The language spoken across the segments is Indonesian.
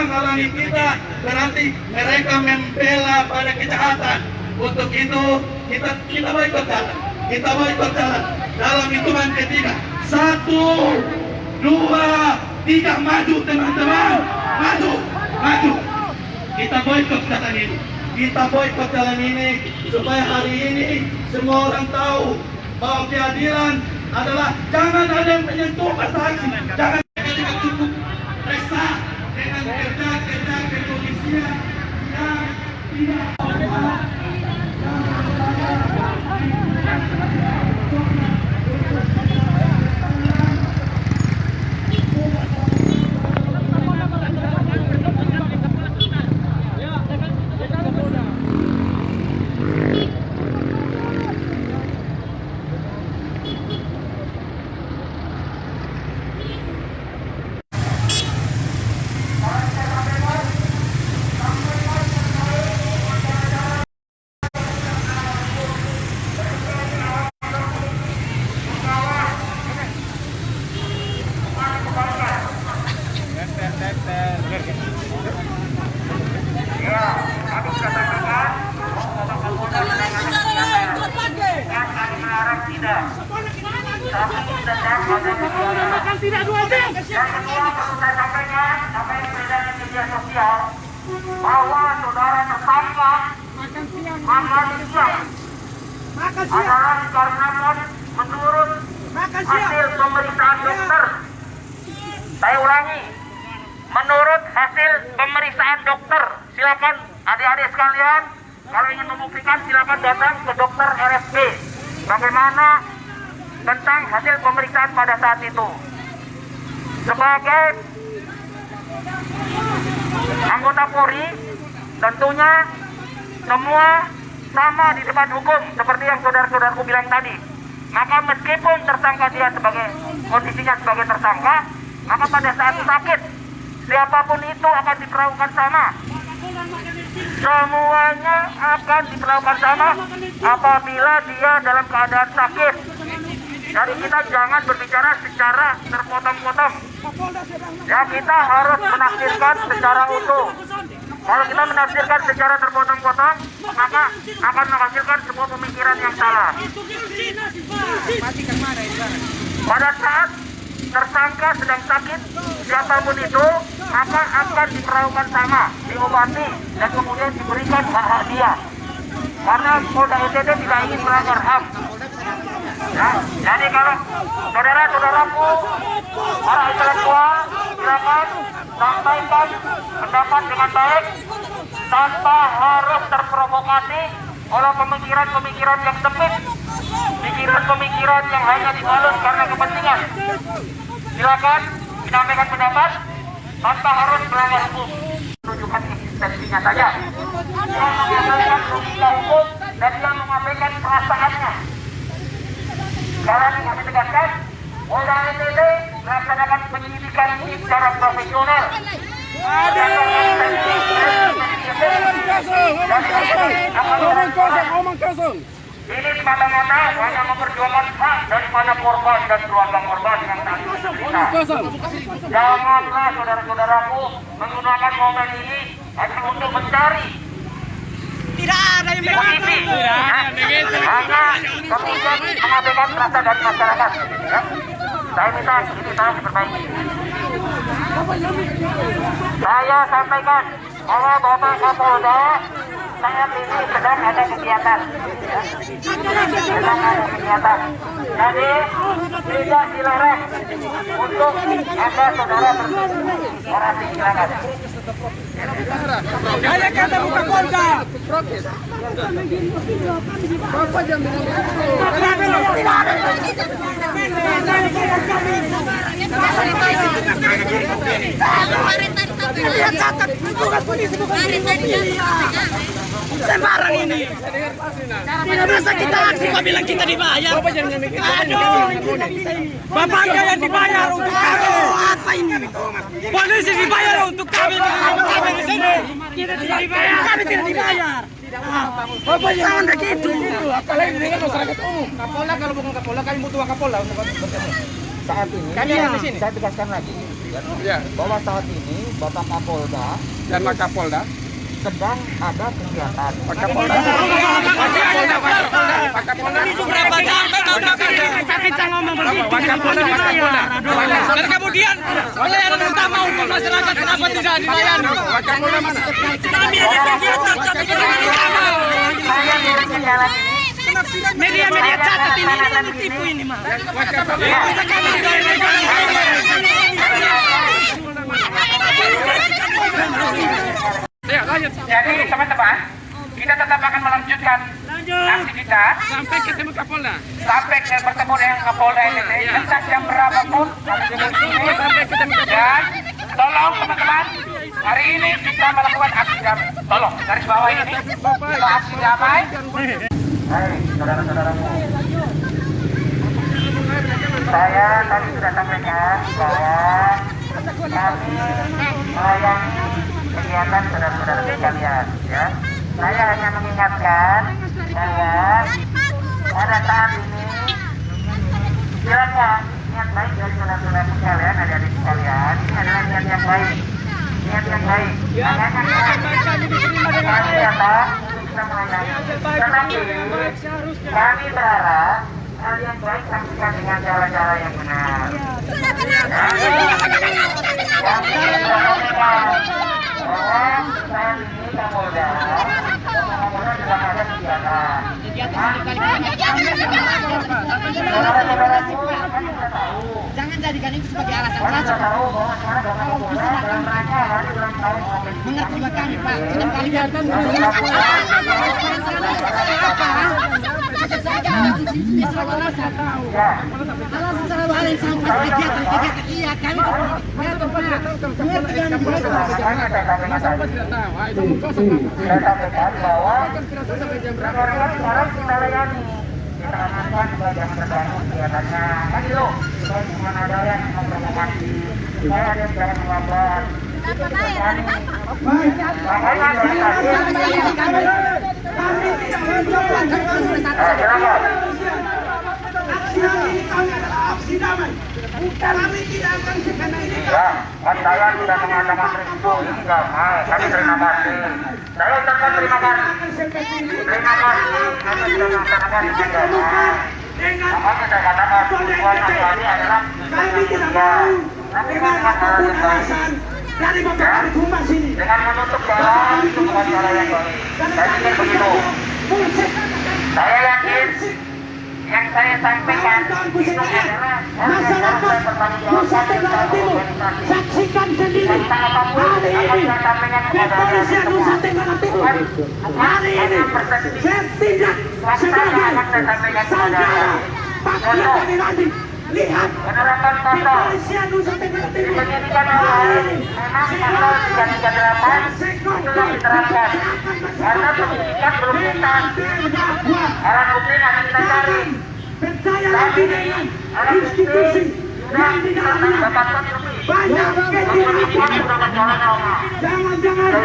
menghalangi kita, berarti mereka membela pada kejahatan. Untuk itu kita boikot jalan. Kita boikot jalan. Dalam hitungan ketiga, 1, 2, 3, maju teman-teman, maju. Kita boikot jalan ini. Kita boikot jalan ini supaya hari ini semua orang tahu bahwa keadilan adalah jangan ada yang menyentuh saksi. Jangan kita cukup resah dengan kerja kepolisian yang tidak tidak dua jam. Yang kedua perlu saya sampaikan, apa yang beredar di media sosial, bahwa saudara tersangka makan siang adalah dikarenakan menurut hasil pemeriksaan dokter. Saya ulangi, menurut hasil pemeriksaan dokter. Silakan adik-adik sekalian, kalau ingin membuktikan silakan datang ke dokter RSP. Bagaimana tentang hasil pemeriksaan pada saat itu? Sebagai anggota Polri, tentunya semua sama di depan hukum seperti yang saudara-saudaraku bilang tadi. Maka meskipun tersangka dia sebagai kondisinya sebagai tersangka, maka pada saat sakit siapapun itu akan diperlakukan sama. Semuanya akan diperlakukan sama apabila dia dalam keadaan sakit. Jadi kita jangan berbicara secara terpotong-potong. Ya, kita harus menafsirkan secara utuh. Kalau kita menafsirkan secara terpotong-potong, maka akan menghasilkan sebuah pemikiran yang salah. Pada saat tersangka sedang sakit, siapapun itu, maka akan diperlakukan sama, diobati, dan kemudian diberikan hak-hak dia. Karena Polda NTT tidak ingin melanggar HAM. Ya, jadi kalau saudara-saudaraku, para intelektual, silakan sampaikan pendapat dengan baik tanpa harus terprovokasi oleh pemikiran-pemikiran yang sempit, pikiran-pemikiran yang hanya dibalut karena kepentingan. Silakan menyampaikan pendapat tanpa harus melanggar hukum. Tunjukkan eksistensinya saja. Dia mengabaikan logika hukum dan dia mengabaikan perasaannya. Sekarang kami tegaskan, Polda NTT melaksanakan penyidikan ini secara profesional. Ini semata-mata hanya memperjuangkan hak daripada korban dan keluarga korban yang tadi menderita. Janganlah saudara-saudaraku menggunakan momen ini hanya untuk mencari posisi, hanya kemudian mengabaikan rasa dari masyarakat. Ya. Saya minta ini saya diperbaiki. Saya sampaikan bahwa Bapak Kapolda saat ini sedang ada kegiatan. Ya. Sedang ada kegiatan. Jadi tidak dilarang untuk Anda saudara berorasi, silakan. Kayak kata buka Polda. Bapak jangan sembarang ini. Tidak bisa kita aksi kok bilang kita dibayar. Bapak yang dibayar untuk kami. Apa ini? Polisi dibayar untuk kami. Kami di sini. Kita tidak dibayar. Kami tidak dibayar. Bapak jangan begitu. Apalagi dengan masyarakat umum. Kapolda, kalau bukan Kapolda kami butuh Kapolda untuk bertemu. Saat ini kami yang di sini. Saya tegaskan lagi bahwa saat ini Bapak Kapolda dan Wakapolda sedang ada kegiatan. Wakapolda dan kemudian pelayanan utama untuk masyarakat kenapa tidak dilayani? Wakapolda mana? Media-media catat ini tipu ini mah. Jadi teman-teman, kita tetap akan melanjutkan aksi kita Sampai ketemu Kapolda. sampai bertemu dengan Kapolda NTT entah jam berapapun dan tolong teman-teman, hari ini kita melakukan aksi damai. Tolong garis bawah ini kita aksi damai. Hai saudara-saudaraku, saya tadi sudah sampaikan bahwa kami melayani kegiatan saudara-saudara sekalian, ya. Saya hanya mengingatkan bahwa pada saat ini silakan niat baik dari saudara-saudara sekalian, adik-adik sekalian, ini adalah niat yang baik, niat yang baik. Kami datang bisa melayani, tetapi kami berharap kalian baik saksikan dengan cara-cara yang benar. Kami berharap bahwa saat ini Kapolda sedang ada kegiatan. Jangan jadikan itu sebagai alasan Orang pelacur. sudah tahu bahwa sekarang Bapak Kapolda dalam rangka hari ulang tahun Mengerti kami Pak, sedang kali datang. Ya. Alasan salah hal yang sama kegiatan iya kami mengerti kami. Makanya saya sampaikan bahwa rekan-rekan sekarang kita layani, kita amankan supaya jangan terganggu kegiatannya. Kan itu, supaya cuma ada yang memprovokasi, supaya ada yang jangan melawan. Makanya dari tadi, silakan. Aksi damai. Kami tidak akan Ya, kan saya sudah mengatakan risiko ini enggak, kami terima kasih. Saya ucapkan terima kasih. Terima kasih, kami sudah melaksanakan dengan damai. Makanya saya katakan tujuan kami adalah kami tidak mau dengan apapun alasan dari Bapak Humas ini. dengan menutup jalan itu bukan cara yang baik. Saya pikir begitu. Saya yakin yang saya sampaikan itu adalah Masyarakat Nusa Tenggara Timur, saksikan sendiri hari ini kepolisian Nusa Tenggara Timur hari ini saya tidak sebagai saudara Paknya Kami lihat penerapan pasal kepolisian Nusa Tenggara Timur penyidikan awal hari ini memang pasal 338 itu yang diterapkan karena penyidikan belum tuntas, alat bukti masih kita cari. percaya dengan institusi yang di dalamnya banyak kecurangan. Sudah berjalan lama. Jangan-jangan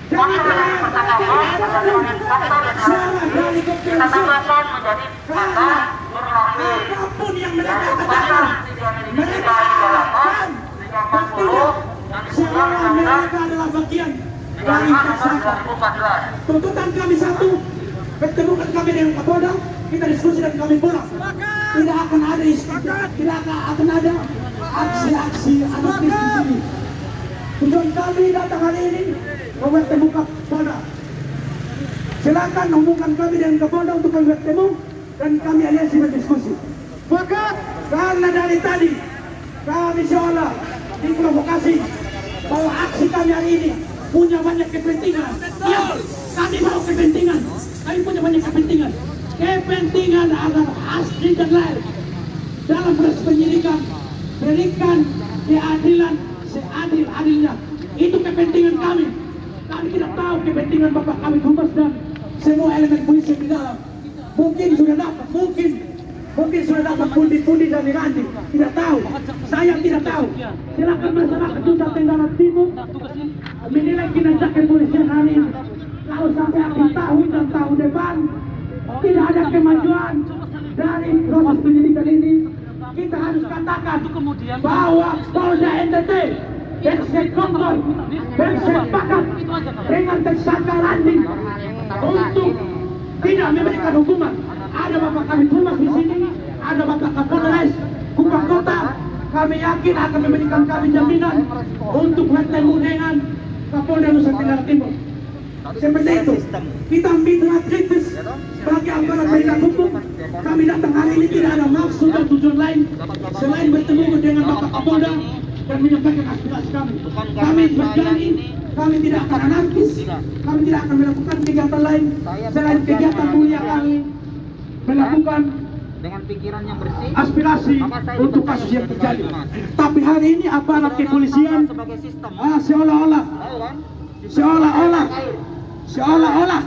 Faktor yang pertama, faktor dan alat bukti kita tambahkan menjadi pasal berlaku. apapun yang Yaitu mereka pasal katakan 338, 340, dan seolah Undang-Undang mereka adalah bagian 35 dari nomor tersangka. 2014. Tuntutan kami satu, pertemukan kami dengan Kapolda, kita diskusi dan kami pulang. Tidak akan ada tidak akan ada aksi-aksi anarkis di sini. Tujuan kami datang hari ini bertemu Kapolda. Silakan hubungkan kami dengan Kapolda untuk kami bertemu dan kami aliansi berdiskusi. Maka karena dari tadi kami seolah diprovokasi bahwa aksi kami hari ini punya banyak kepentingan. Ya, kami mau kepentingan. Kami punya banyak kepentingan. Kepentingan agar asli dan lain dalam proses penyidikan berikan keadilan seadil-adilnya. Itu kepentingan kami. Kami tidak tahu kepentingan Bapak kami Humas dan semua elemen polisi di dalam. Mungkin sudah dapat, mungkin sudah dapat pundi-pundi dari Ranti. Tidak tahu, saya tidak tahu. Silakan masyarakat Nusa Tenggara Timur menilai kinerja kepolisian hari ini. Kalau sampai akhir tahun dan tahun depan tidak ada kemajuan dari proses penyidikan ini, kita harus katakan bahwa Polda NTT dan saya kontrol dan saya sepakat dengan tersangka Randi untuk tidak memberikan hukuman. Ada Bapak kami Humas di sini, ada Bapak Kapolres Kupang Kota. Kami yakin akan memberikan kami jaminan untuk bertemu dengan Kapolda Nusa Tenggara Timur. Seperti itu, kita mitra kritis sebagai aparat penegak hukum. Kami datang hari ini tidak ada maksud dan tujuan lain selain bertemu dengan Bapak Kapolda dan menyampaikan aspirasi kami. Kami berjanji, kami tidak akan anarkis, kami tidak akan melakukan kegiatan lain selain kegiatan mulia kami melakukan dengan pikiran yang bersih aspirasi untuk kasus yang terjadi. Tapi hari ini aparat kepolisian sebagai sistem. seolah-olah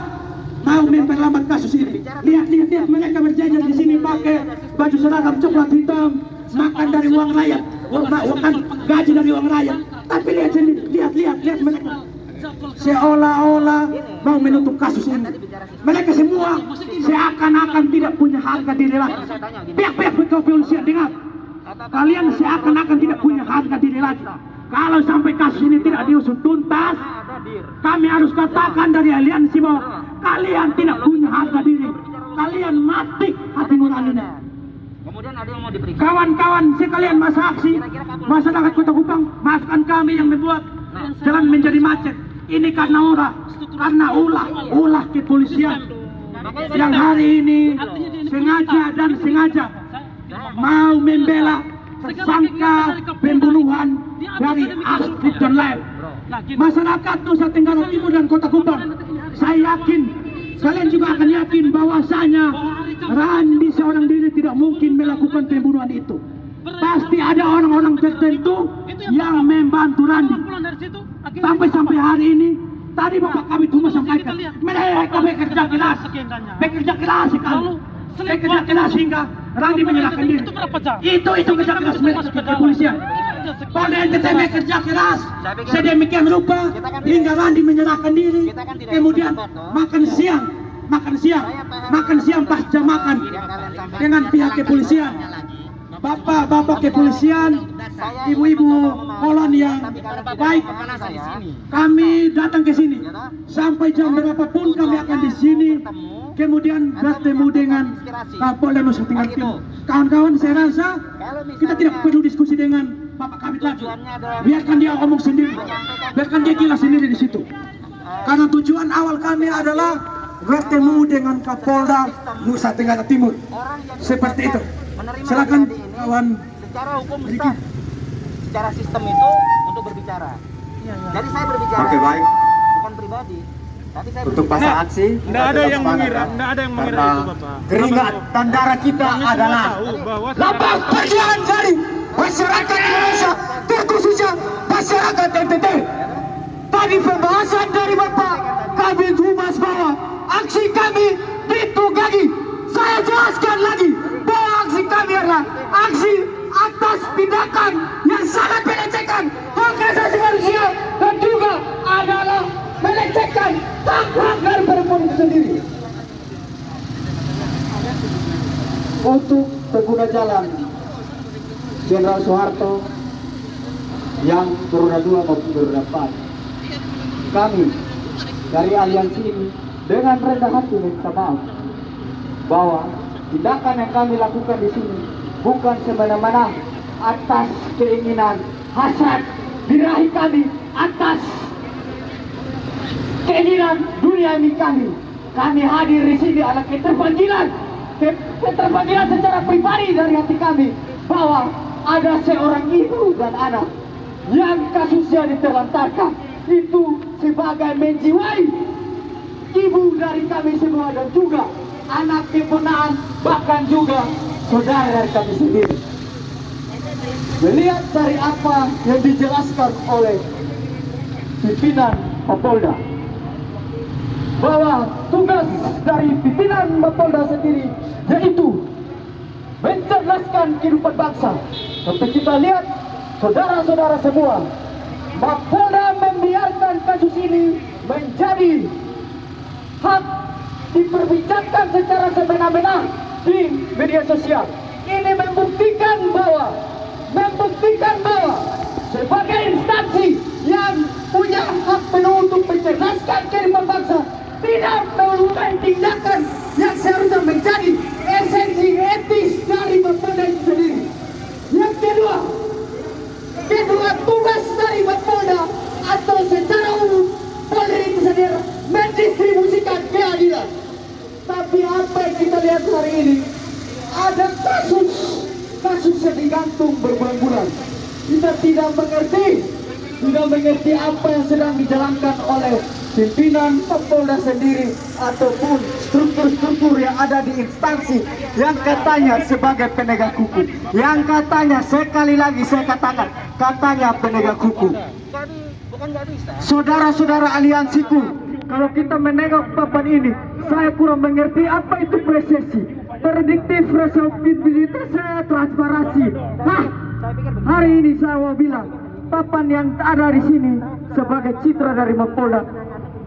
mau memperlambat kasus ini. Lihat mereka berjajar di sini pakai baju seragam coklat hitam, makan dari uang rakyat, makan gaji dari uang rakyat. Tapi lihat sendiri, lihat mereka seolah-olah mau menutup kasus ini. Mereka semua seakan-akan tidak punya harga diri lagi. Pihak-pihak kepolisian dengar, kalian seakan-akan tidak punya harga diri lagi. Kalau sampai kasus ini tidak diusut tuntas, kami harus katakan dari aliansi bahwa kalian tidak punya harga diri. Kalian mati hati nuraninya. Kemudian ada yang mau diperiksa. Kawan-kawan sekalian masa aksi, masyarakat Kota Kupang, maafkan kami yang membuat jalan menjadi macet. Ini karena ulah kepolisian yang hari ini sengaja mau membela tersangka pembunuhan dari Astrid dan Lael. Masyarakat Nusa Tenggara Timur dan Kota Kupang, saya yakin kalian juga akan yakin bahwasanya Randi seorang diri tidak mungkin melakukan pembunuhan itu. Pasti ada orang-orang tertentu yang membantu Randi. Sampai hari ini, tadi Bapak kami cuma sampaikan, mereka bekerja keras hingga Randi menyerahkan diri. Itu kerja keras kepolisian. Polda NTT bekerja keras sedemikian rupa hingga Randi menyerahkan diri. Kemudian makan siang pasca makan dengan pihak kepolisian. Bapak kepolisian, ibu-ibu Polon yang baik, kami datang ke sini sampai jam berapapun kami akan di sini. Kemudian bertemu dengan Kapolda Nusa Tenggara Timur. Kawan-kawan, saya rasa kita tidak perlu diskusi dengan Bapak kami lagi. Biarkan dia ngomong sendiri, biarkan dia gila sendiri di situ. Karena tujuan awal kami adalah bertemu dengan Kapolda Nusa Tenggara Timur. Seperti itu. Silakan kawan. Secara hukum sah, secara sistem itu untuk berbicara. Jadi saya berbicara. Oke, baik. Bukan pribadi. Tapi saya Untuk masa aksi, Nggak ada yang mengira itu, Bapak. keringat dan darah kita adalah Lambang perjuangan dari masyarakat Indonesia, terkhususnya masyarakat NTT. Tadi pembahasan dari Bapak Kabid Humas bahwa aksi kami ditunggangi. Saya jelaskan lagi bahwa aksi kami adalah aksi atas tindakan yang sangat melecehkan hak asasi manusia dan juga adalah melecehkan hak dari perempuan itu sendiri. Untuk pengguna jalan Jenderal Soeharto yang beroda 2 maupun beroda 4, kami dari aliansi ini dengan rendah hati minta maaf bahwa tindakan yang kami lakukan di sini bukan semena-mena atas keinginan hasrat birahi kami, atas keinginan dunia ini kami. Kami hadir di sini adalah keterpanggilan secara pribadi dari hati kami bahwa ada seorang ibu dan anak yang kasusnya ditelantarkan. Itu sebagai menjiwai ibu dari kami semua dan juga anak keponakan, bahkan juga saudara dari kami sendiri. Melihat dari apa yang dijelaskan oleh pimpinan Mapolda, bahwa tugas dari pimpinan Mapolda sendiri yaitu mencerdaskan kehidupan bangsa. Tapi kita lihat, saudara-saudara semua, Mapolda membiarkan kasus ini menjadi hak diperbincangkan secara semena-mena di media sosial. Ini membuktikan bahwa sebagai instansi mencerdaskan kehidupan bangsa, tidak melakukan tindakan yang seharusnya menjadi esensi etis dari Mapolda itu sendiri. Yang kedua, tugas dari Mapolda atau secara umum Polri itu sendiri mendistribusikan keadilan. Tapi apa yang kita lihat hari ini, ada kasus yang digantung berbulan-bulan. Kita tidak mengerti apa yang sedang dijalankan oleh pimpinan Mapolda sendiri ataupun struktur-struktur yang ada di instansi yang katanya sebagai penegak hukum, yang katanya, sekali lagi saya katakan, katanya penegak hukum. Saudara-saudara aliansiku, kalau kita menengok papan ini, saya kurang mengerti apa itu presisi, prediktif, reseptibilitas, transparansi. Hari ini saya mau bilang, papan yang ada di sini sebagai citra dari Mapolda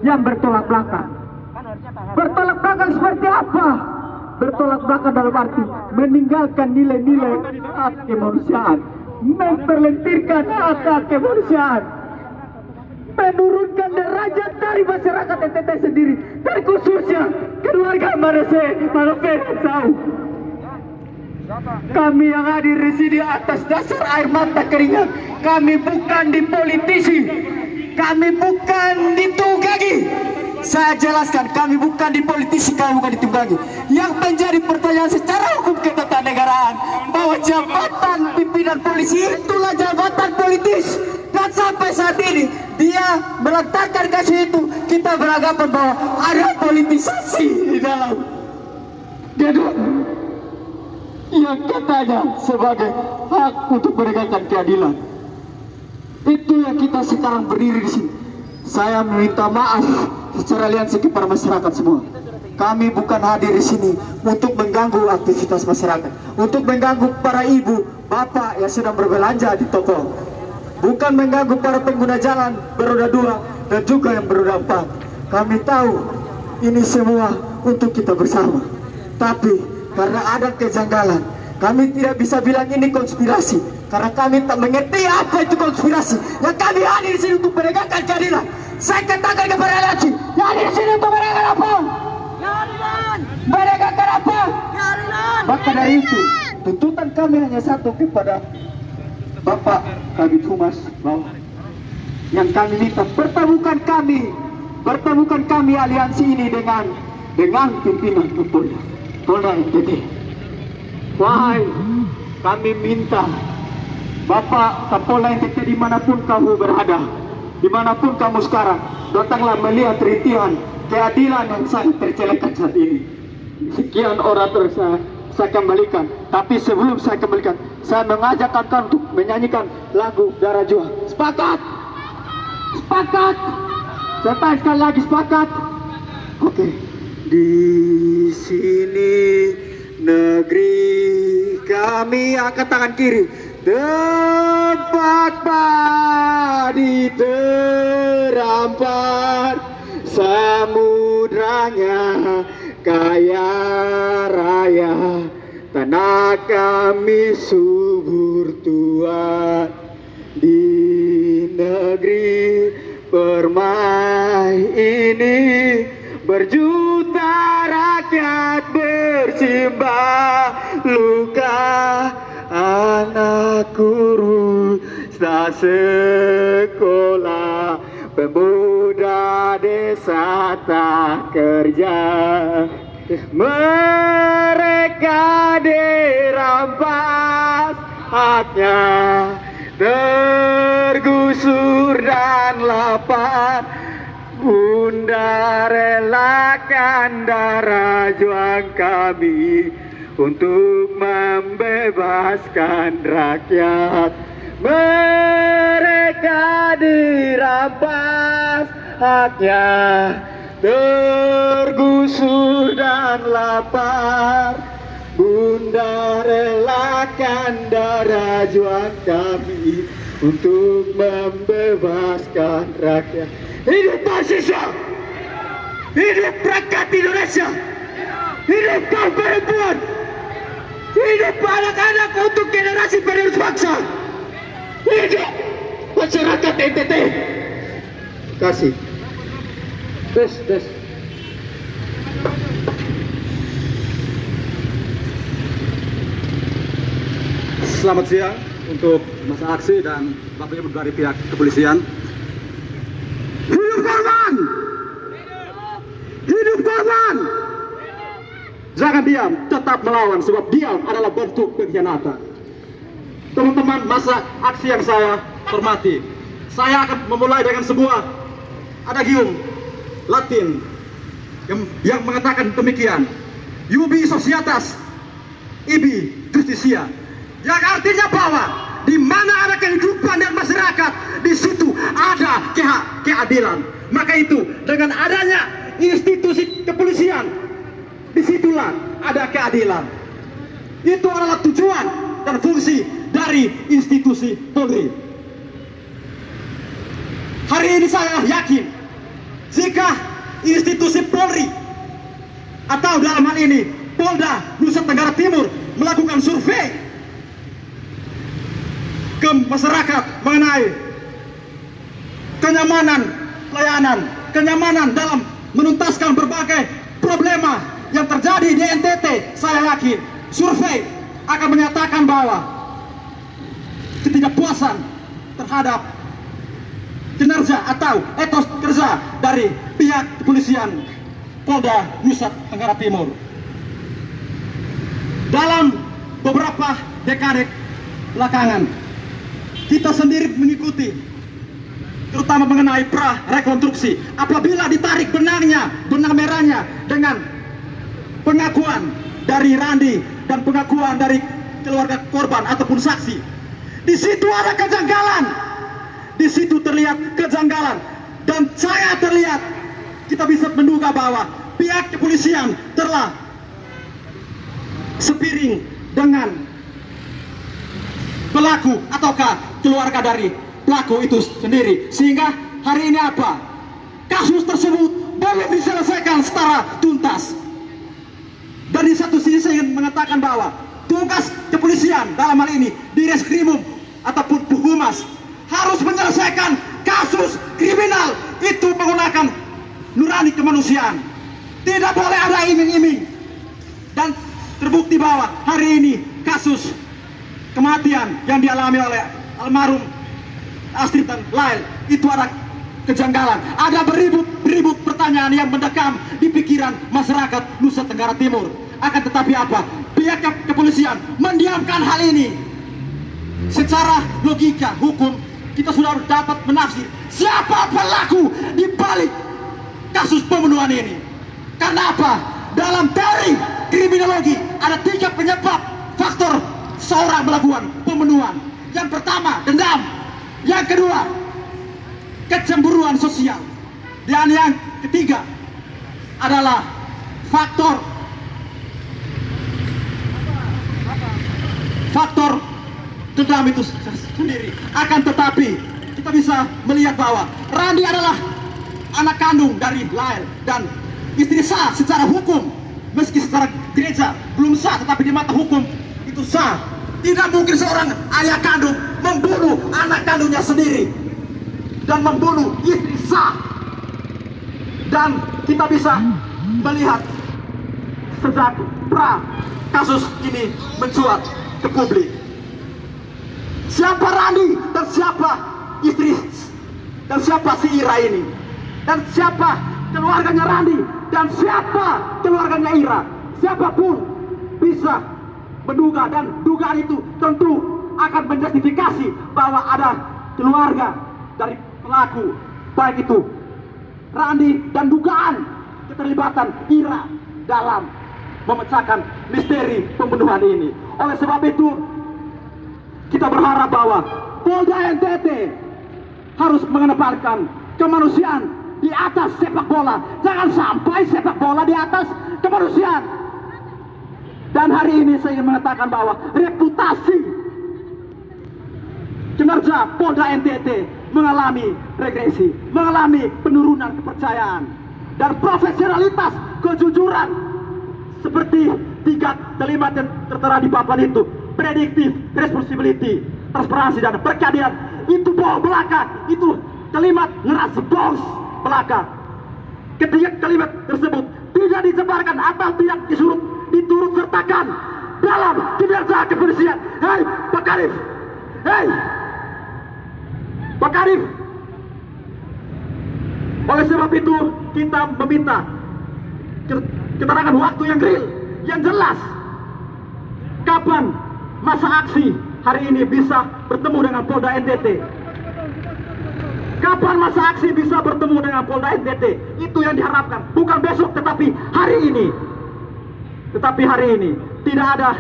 yang bertolak belakang. Bertolak belakang seperti apa? Bertolak belakang dalam arti meninggalkan nilai-nilai hak kemanusiaan, memperlentirkan hak kemanusiaan, menurunkan derajat dari masyarakat NTT sendiri, dan khususnya keluarga Manofe tahu. Kami yang hadir di sini atas dasar air mata keringat. Kami bukan dipolitisi, kami bukan ditunggangi. Saya jelaskan, kami bukan dipolitisi, kami bukan ditunggangi. Yang menjadi pertanyaan secara hukum ketatanegaraan bahwa jabatan pimpinan polisi itulah jabatan politis. Dan sampai saat ini dia meletakkan kasus itu, kita beranggapan bahwa ada politisasi di dalam gedung yang katanya sebagai hak untuk menegakkan keadilan. Itu yang kita sekarang berdiri di sini. Saya meminta maaf secara aliansi kepada masyarakat semua. Kami bukan hadir di sini untuk mengganggu aktivitas masyarakat, untuk mengganggu para ibu, bapak yang sedang berbelanja di toko, bukan mengganggu para pengguna jalan beroda 2 dan juga yang beroda 4. Kami tahu ini semua untuk kita bersama, tapi karena ada kejanggalan, kami tidak bisa bilang ini konspirasi, karena kami tak mengerti apa itu konspirasi. Yang kami hadir di sini untuk menegakkan keadilan. Saya katakan kepada aliansi, yang hadir di sini untuk menegakkan apa? Menegakkan apa? Maka dari itu, tuntutan kami hanya satu kepada Bapak Kabid Humas, bahwa yang kami minta, pertemukan kami aliansi ini dengan pimpinan Polda NTT. Wahai, kami minta Bapak Kapolda NTT dimanapun kamu berada, dimanapun kamu sekarang, datanglah melihat rintihan keadilan yang sangat tercelekat saat ini. Sekian orator saya kembalikan, tapi sebelum saya kembalikan, saya mengajak kakak untuk menyanyikan lagu Darah Juang. Sepakat? Sepakat? Saya tanya sekali lagi, sepakat? Oke. Di sini negeri kami, angkat tangan kiri. Tempat padi terampat, samudranya kaya raya, tanah kami subur Tuhan. Di negeri permai ini berjuta rakyat bersimbah luka, anak guru tak sekolah, pemuda desa tak kerja. Mereka dirampas haknya, tergusur dan lapar. Bunda relakan darah juang kami untuk membebaskan rakyat. Mereka dirampas haknya, tergusur dan lapar. Bunda relakan darah juang kami untuk membebaskan rakyat. Hidup Pancasila, hidup rakyat Indonesia, hidup kaum perempuan, hidup anak-anak untuk generasi penerus bangsa, hidup masyarakat NTT. Terima kasih. Tes. Selamat siang untuk masa aksi dan Bapak Ibu dari pihak kepolisian. Hidup korban! Hidup korban! Jangan diam, tetap melawan sebab diam adalah bentuk pengkhianatan. Teman-teman masa aksi yang saya hormati, saya akan memulai dengan sebuah adagium Latin yang mengatakan demikian: Ubi Societas, Ibi Justitia, yang artinya bahwa di mana ada kehidupan dan masyarakat, di situ ada keadilan. Maka itu dengan adanya institusi kepolisian, disitulah ada keadilan. Itu adalah tujuan dan fungsi dari institusi Polri. Hari ini saya yakin jika institusi Polri atau dalam hal ini Polda Nusa Tenggara Timur melakukan survei ke masyarakat mengenai kenyamanan pelayanan, kenyamanan dalam menuntaskan berbagai problema yang terjadi di NTT, saya yakin survei akan menyatakan bahwa ketidakpuasan terhadap kinerja atau etos kerja dari pihak kepolisian Polda Nusa Tenggara Timur. Dalam beberapa dekade belakangan, kita sendiri mengikuti, terutama mengenai pra-rekonstruksi. Apabila ditarik benang merahnya dengan pengakuan dari Randi dan pengakuan dari keluarga korban ataupun saksi, di situ ada kejanggalan, di situ terlihat kejanggalan, dan saya terlihat kita bisa menduga bahwa pihak kepolisian telah sepiring dengan pelaku ataukah keluarga dari pelaku itu sendiri, sehingga hari ini apa? Kasus tersebut belum diselesaikan secara tuntas. Dan di satu sisi saya ingin mengatakan bahwa tugas kepolisian dalam hal ini di Reskrimum ataupun Puhumas harus menyelesaikan kasus kriminal itu menggunakan nurani kemanusiaan. Tidak boleh ada iming-iming. Dan terbukti bahwa hari ini kasus kematian yang dialami oleh almarhum Astrid dan Lail itu ada kejanggalan. Ada beribu pertanyaan yang mendekam di pikiran masyarakat Nusa Tenggara Timur. Akan tetapi apa? Pihak kepolisian mendiamkan hal ini. Secara logika hukum kita sudah dapat menafsir siapa pelaku di balik kasus pembunuhan ini. Karena apa? Dalam teori kriminologi ada 3 penyebab faktor seorang melakukan pembunuhan. Yang pertama, dendam. Yang kedua, kecemburuan sosial. Dan yang ketiga adalah faktor dendam itu sendiri. Akan tetapi kita bisa melihat bahwa Randi adalah anak kandung dari Lail dan istri sah secara hukum, meski secara gereja belum sah, tetapi di mata hukum itu sah. Tidak mungkin seorang ayah kandung membunuh anak kandungnya sendiri dan membunuh istri sah. Dan kita bisa melihat sejak kasus ini mencuat ke publik, siapa Randi dan siapa istri dan siapa si Ira ini, dan siapa keluarganya Randi dan siapa keluarganya Ira. Siapapun bisa menduga, dan dugaan itu tentu akan menjustifikasi bahwa ada keluarga dari pelaku, baik itu Randi, dan dugaan keterlibatan Ira dalam memecahkan misteri pembunuhan ini. Oleh sebab itu kita berharap bahwa Polda NTT harus mengedepankan kemanusiaan di atas sepak bola. Jangan sampai sepak bola di atas kemanusiaan. Dan hari ini saya ingin mengatakan bahwa reputasi kinerja Polda NTT mengalami regresi, mengalami penurunan kepercayaan dan profesionalitas, kejujuran, seperti 3 kalimat yang tertera di papan itu: predictive, responsibility, transparansi, dan berkeadilan. Itu bohong belaka, itu kalimat narasi bohong belaka. Ketiga kalimat tersebut tidak disebarkan atau tidak diturut sertakan dalam kinerja kepolisian. Hei Pak Karif, hei Pak Karif. Oleh sebab itu kita meminta keterangan waktu yang real, yang jelas. Kapan masa aksi hari ini bisa bertemu dengan Polda NTT? Kapan masa aksi bisa bertemu dengan Polda NTT? Itu yang diharapkan, bukan besok tetapi hari ini. Tetapi hari ini tidak ada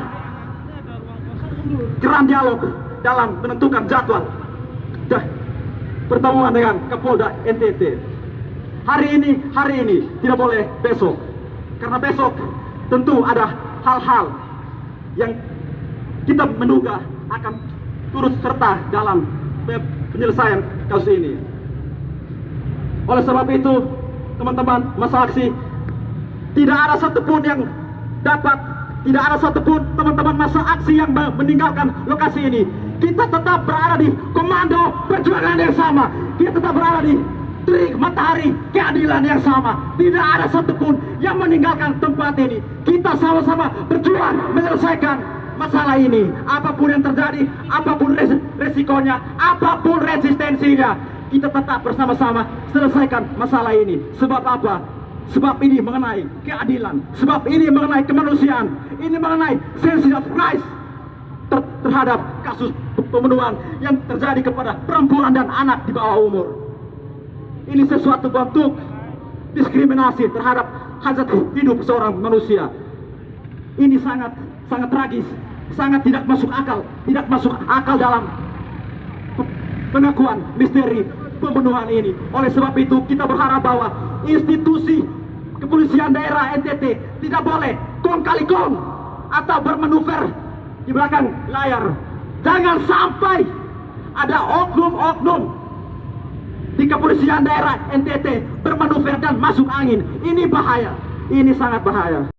keran dialog dalam menentukan jadwal pertemuan dengan Kapolda NTT. Hari ini tidak boleh besok. Karena besok tentu ada hal-hal yang kita menduga akan turut serta dalam penyelesaian kasus ini. Oleh sebab itu, teman-teman masa aksi, tidak ada satupun yang tidak ada satupun teman-teman masa aksi yang meninggalkan lokasi ini. Kita tetap berada di komando perjuangan yang sama. Kita tetap berada di terik matahari keadilan yang sama. Tidak ada satupun yang meninggalkan tempat ini. Kita sama-sama berjuang menyelesaikan masalah ini. Apapun yang terjadi, apapun resikonya, apapun resistensinya, kita tetap bersama-sama selesaikan masalah ini. Sebab apa? Sebab ini mengenai keadilan. Sebab ini mengenai kemanusiaan. Ini mengenai sense of Christ terhadap kasus pembunuhan yang terjadi kepada perempuan dan anak di bawah umur. Ini sesuatu bentuk diskriminasi terhadap hajat hidup seorang manusia. Ini sangat tragis, sangat tidak masuk akal dalam pengakuan misteri pembunuhan ini. Oleh sebab itu kita berharap bahwa institusi kepolisian daerah NTT tidak boleh kong kali kong atau bermanuver di belakang layar. Jangan sampai ada oknum-oknum di kepolisian daerah NTT bermanuver dan masuk angin. Ini bahaya, ini sangat bahaya.